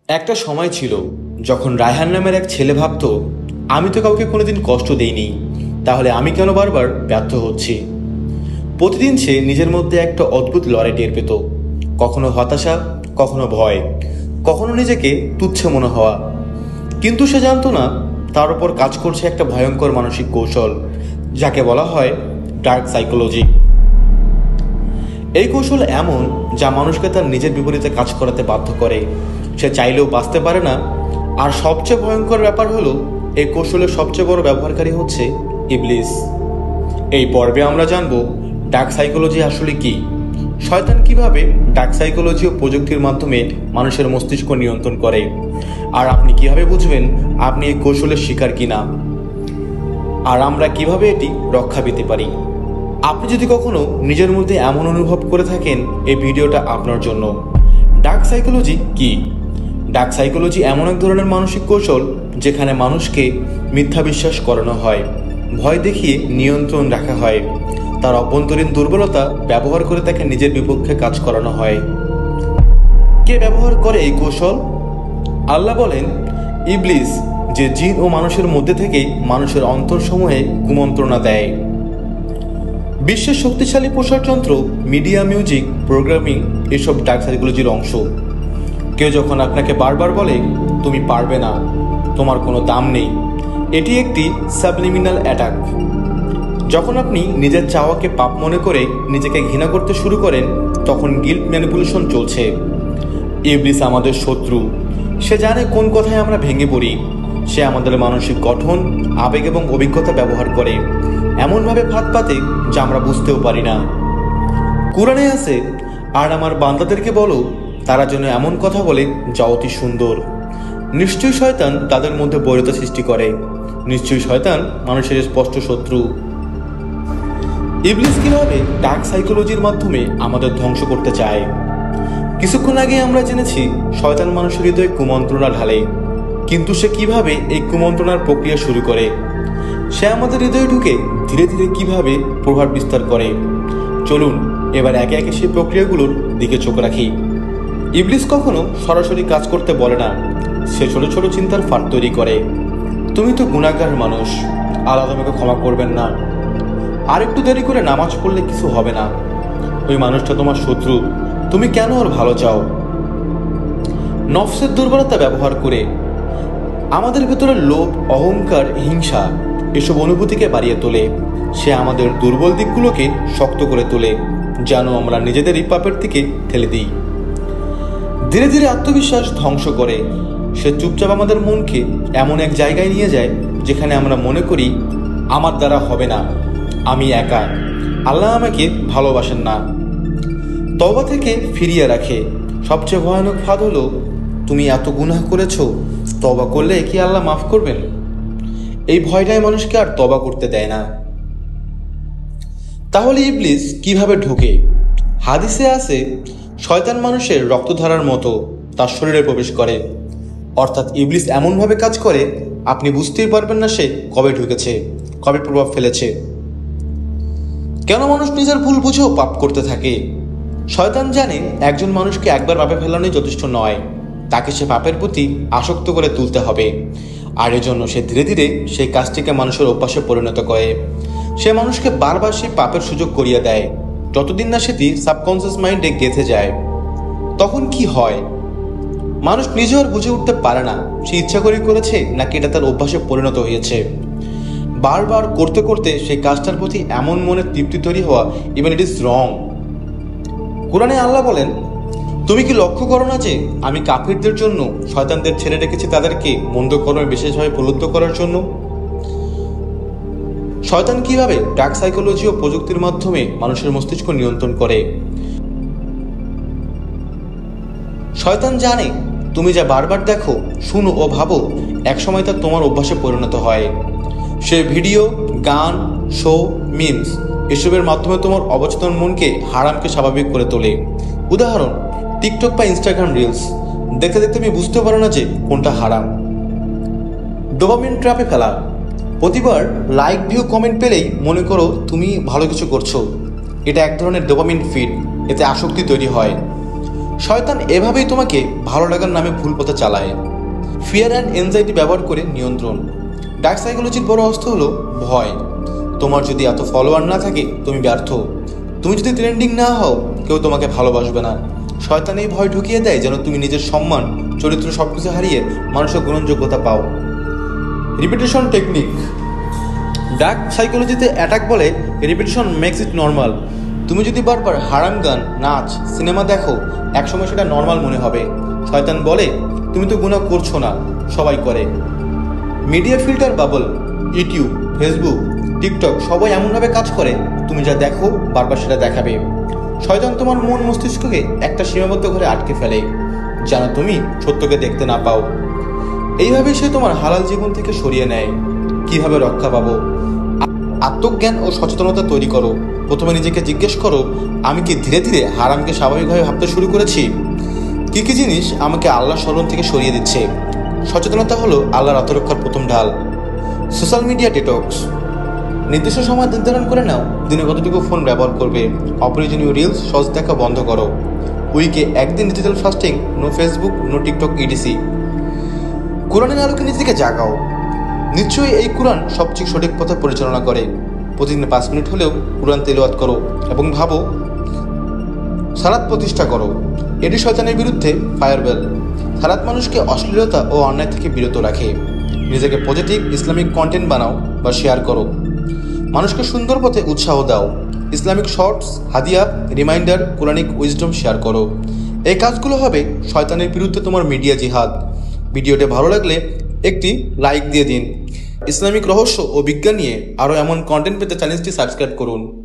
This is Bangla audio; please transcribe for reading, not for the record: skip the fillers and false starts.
একটা সময় ছিল যখন রায়হান নামের এক ছেলে ভাবত, আমি তো কাউকে কোনোদিন কষ্ট দেইনি, তাহলে আমি কেন বারবার ব্যর্থ হচ্ছি। প্রতিদিন সে নিজের মধ্যে একটা অদ্ভুত লড়াই টের পেত, কখনো হতাশা, কখনো ভয়, কখনো নিজেকে তুচ্ছ মনে হওয়া। কিন্তু সে জানতো না তার উপর কাজ করছে একটা ভয়ঙ্কর মানসিক কৌশল, যাকে বলা হয় ডার্ক সাইকোলজি। এই কৌশল এমন যা মানুষকে তার নিজের বিপরীতে কাজ করাতে বাধ্য করে। সে চাইলেও বাঁচতে পারে না। আর সবচেয়ে ভয়ঙ্কর ব্যাপার হলো, এই কৌশলের সবচেয়ে বড় ব্যবহারকারী হচ্ছে ইবলিস। এই পর্বে আমরা জানব ডার্ক সাইকোলজি আসলে কি, শয়তান কিভাবে ডার্ক সাইকোলজি ও প্রযুক্তির মাধ্যমে মানুষের মস্তিষ্ক নিয়ন্ত্রণ করে, আর আপনি কিভাবে বুঝবেন আপনি এই কৌশলের শিকার কিনা, আর আমরা কিভাবে এটি রক্ষা পেতে পারি। আপনি যদি কখনো নিজের মধ্যে এমন অনুভব করে থাকেন, এই ভিডিওটা আপনার জন্য। ডার্ক সাইকোলজি কি? ডার্ক সাইকোলজি এমন এক ধরনের মানসিক কৌশল যেখানে মানুষকে মিথ্যা বিশ্বাস করানো হয়, ভয় দেখিয়ে নিয়ন্ত্রণ রাখা হয়, তার অভ্যন্তরীণ দুর্বলতা ব্যবহার করে তাকে নিজের বিপক্ষে কাজ করানো হয়। কে ব্যবহার করে এই কৌশল? আল্লাহ বলেন, ইবলিস, যে জিন ও মানুষের মধ্যে থেকে মানুষের অন্তরসমূহে কুমন্ত্রণা দেয়। বিশ্বের শক্তিশালী প্রসারযন্ত্র, মিডিয়া, মিউজিক, প্রোগ্রামিং এসব ডার্ক সাইকোলজির অংশ। কেউ যখন আপনাকে বারবার বলে তুমি পারবে না, তোমার কোনো দাম নেই, এটি একটি সাবলিমিনাল অ্যাটাক। যখন আপনি নিজের চাওয়াকে পাপ মনে করে নিজেকে ঘৃণা করতে শুরু করেন, তখন গিল্ট ম্যানিপুলেশন চলছে। ইবলিস আমাদের শত্রু। সে জানে কোন কথায় আমরা ভেঙে পড়ি। সে আমাদের মানসিক গঠন, আবেগ এবং অভিজ্ঞতা ব্যবহার করে এমনভাবে ফাঁদ পাতে যা আমরা বুঝতেও পারি না। কুরআনে আছে, আর আমার বান্দাদেরকে বলো তারা যেন এমন কথা বলে যা অতি সুন্দর। নিশ্চয়ই শয়তান তাদের মধ্যে বৈরতা সৃষ্টি করে। নিশ্চয়ই শয়তান মানুষের স্পষ্ট শত্রু। ইবলিস কিভাবে ডার্ক সাইকোলজির মাধ্যমে আমাদের ধ্বংস করতে চায়? কিছুক্ষণ আগে আমরা জেনেছি শয়তান মানুষের হৃদয়ে কুমন্ত্রণা ঢালে, কিন্তু সে কিভাবে এই কুমন্ত্রণার প্রক্রিয়া শুরু করে? সে আমাদের হৃদয়ে ঢুকে ধীরে ধীরে কিভাবে প্রভাব বিস্তার করে? চলুন এবার একে একে সেই প্রক্রিয়াগুলোর দিকে চোখ রাখি। ইবলিস কখনো সরাসরি কাজ করতে বলে না। সে ছোট ছোট চিন্তার ফাঁদ তৈরি করে। তুমি তো গুনাহগার মানুষ, আল্লাহ তোমাকে ক্ষমা করবেন না, আর একটু দেরি করে নামাজ পড়লে কিছু হবে না, ওই মানুষটা তোমার শত্রু, তুমি কেন ওর ভালো চাও? নফসের দুর্বলতা ব্যবহার করে আমাদের ভেতরে লোভ, অহংকার, হিংসা এসব অনুভূতিকে বাড়িয়ে তোলে। সে আমাদের দুর্বল দিকগুলোকে শক্ত করে তোলে, যেন আমরা নিজেদেরই পাপের দিকে ঠেলে দিই। ধীরে ধীরে আত্মবিশ্বাস ধ্বংস করে। সে চুপচাপ আমাদের মনকে এমন এক জায়গায় নিয়ে যায় যেখানে আমরা মনে করি আমার দ্বারা হবে না, আমি একা, আল্লাহ আমাকে ভালোবাসেন না। তওবা থেকে ফিরিয়ে রাখে। সবচেয়ে ভয়ানক ফাঁদ হলো, তুমি এত গুনাহ করেছো, তওবা করলে কি আল্লাহ মাফ করবেন? এই ভয়টাই মানুষকে আর তওবা করতে দেয় না। তাহলে ইবলিস কিভাবে ঢোকে? হাদিসে আছে, শয়তান মানুষের রক্তধারার মতো তার শরীরে প্রবেশ করে। অর্থাৎ ইবলিস এমনভাবে কাজ করে আপনি বুঝতেই পারবেন না সে কবে ঢুকেছে, কবে প্রভাব ফেলেছে। কেন মানুষ নিজের ভুল বুঝেও পাপ করতে থাকে? শয়তান জানে একজন মানুষকে একবার পাপে ফেলানোই যথেষ্ট নয়, তাকে সে পাপের প্রতি আসক্ত করে তুলতে হবে। আর এজন্য সে ধীরে ধীরে সেই কাজটিকে মানুষের অভ্যাসে পরিণত করে। সে মানুষকে বারবার সেই পাপের সুযোগ করিয়ে দেয়, যতদিন না সেটি সাবকনসিয়াস মাইন্ডে গেঁথে যায়। তখন কি হয়? মানুষ নিজেও আর বুঝে উঠতে পারে না সে ইচ্ছা করে করেছে নাকি এটা তার অভ্যাসে পরিণত হয়েছে। বারবার করতে করতে সেই কাজটার প্রতি এমন মনে তৃপ্তি তৈরি হওয়া, ইভেন ইট ইজ রং। কোরআনে আল্লাহ বলেন, তুমি কি লক্ষ্য করো না যে আমি কাফিরদের জন্য শয়তানদের ছেড়ে রেখেছি তাদেরকে মন্দ কর্মে বিশেষভাবে প্রলুব্ধ করার জন্য? শয়তান কিভাবে ডার্ক সাইকোলজি ও প্রযুক্তির মাধ্যমে মানুষের মস্তিষ্ক নিয়ন্ত্রণ করে? শয়তান জানে তুমি যা বারবার দেখো, শুনো ও ভাবো, একসময় তা তোমার অভ্যাসে পরিণত হয়। সে ভিডিও, গান, শো, মিমস এসবের মাধ্যমে তোমার অবচেতন মনকে হারামকে স্বাভাবিক করে তোলে। উদাহরণ, টিকটক বা ইনস্টাগ্রাম রিলস দেখতে দেখতে তুমি বুঝতে পারো না যে কোনটা হারাম। ডোপামিন ট্র্যাপে ফেলা। প্রতিবার লাইক, ভিউ, কমেন্ট পেলেই মনে করো তুমি ভালো কিছু করছো। এটা এক ধরনের ডোপামিন ফিড, এতে আসক্তি তৈরি হয়। শয়তান এভাবেই তোমাকে ভালো লাগার নামে ভুল পথে চালায়। ফিয়ার অ্যান্ড এনজাইটি ব্যবহার করে নিয়ন্ত্রণ। ডার্ক সাইকোলজির বড় অস্ত্র হলো ভয়। তোমার যদি এত ফলোয়ার না থাকে তুমি ব্যর্থ। তুমি যদি ট্রেন্ডিং না হও কেউ তোমাকে ভালোবাসবে না। শয়তান এই ভয় ঢুকিয়ে দেয় যেন তুমি নিজের সম্মান, চরিত্র সবকিছু হারিয়ে মানুষের গ্রহণযোগ্যতা পাও। Repetition technique. ডার্ক সাইকোলজিতে অ্যাটাক বলে রিপিটেশন মেক্স ইট নর্মাল। তুমি যদি বারবার হারাম গান, নাচ, সিনেমা দেখো একসময় সেটা নর্মাল মনে হবে। শয়তান বলে তুমি তো গুনাহ করছো না, সবাই করে। Media filter bubble. YouTube, Facebook, TikTok সবাই এমনভাবে কাজ করে তুমি যা দেখো বারবার সেটা দেখাবে। শয়তান তোমার মন মস্তিষ্ককে একটা সীমাবদ্ধ ঘরে আটকে ফেলে যেন তুমি সত্যকে দেখতে না পাও। এইভাবে সে তোমার হালাল জীবন থেকে সরিয়ে নেয়। কিভাবে রক্ষা পাবো? আত্মজ্ঞান ও সচেতনতা তৈরি করো। প্রথমে নিজেকে জিজ্ঞেস করো, আমি কি ধীরে ধীরে হারামকে স্বাভাবিকভাবে ভাবতে শুরু করেছি? কি কি জিনিস আমাকে আল্লাহর স্মরণ থেকে সরিয়ে দিচ্ছে? সচেতনতা হলো আল্লাহর আত্মরক্ষার প্রথম ঢাল। Social media detox. নির্দিষ্ট সময় নির্ধারণ করে নাও দিনে কতটুকু ফোন ব্যবহার করবে। অপ্রয়োজনীয় রিলস, শর্টস দেখা বন্ধ করো। উইকে একদিন digital fasting, no Facebook, no TikTok, ইডিসি। কোরআনের আলোকে নিজেকে জাগাও। নিশ্চয়ই এই কোরআন সবচেয়ে সঠিক পথে পরিচালনা করে। প্রতিদিন 5 মিনিট হলেও কোরআন তেলাওয়াত করো এবং ভাবো, সালাত প্রতিষ্ঠা করো। এটি শয়তানের বিরুদ্ধে ফায়ারবেল। সালাত মানুষকে অশ্লীলতা ও অন্যায় থেকে বিরত রাখে। নিজেকে পজিটিভ ইসলামিক কন্টেন্ট বানাও বা শেয়ার করো। মানুষকে সুন্দর পথে উৎসাহ দাও। ইসলামিক শর্টস, হাদিয়া, রিমাইন্ডার, কোরআনিক উইজডম শেয়ার করো। এই কাজগুলো হবে শয়তানের বিরুদ্ধে তোমার মিডিয়া জিহাদ। ভিডিওটি ভালো লাগলে একটি লাইক দিয়ে দিন। ইসলামিক রহস্য ও বিজ্ঞান নিয়ে আরও এমন কন্টেন্ট পেতে চ্যানেলটি সাবস্ক্রাইব করুন।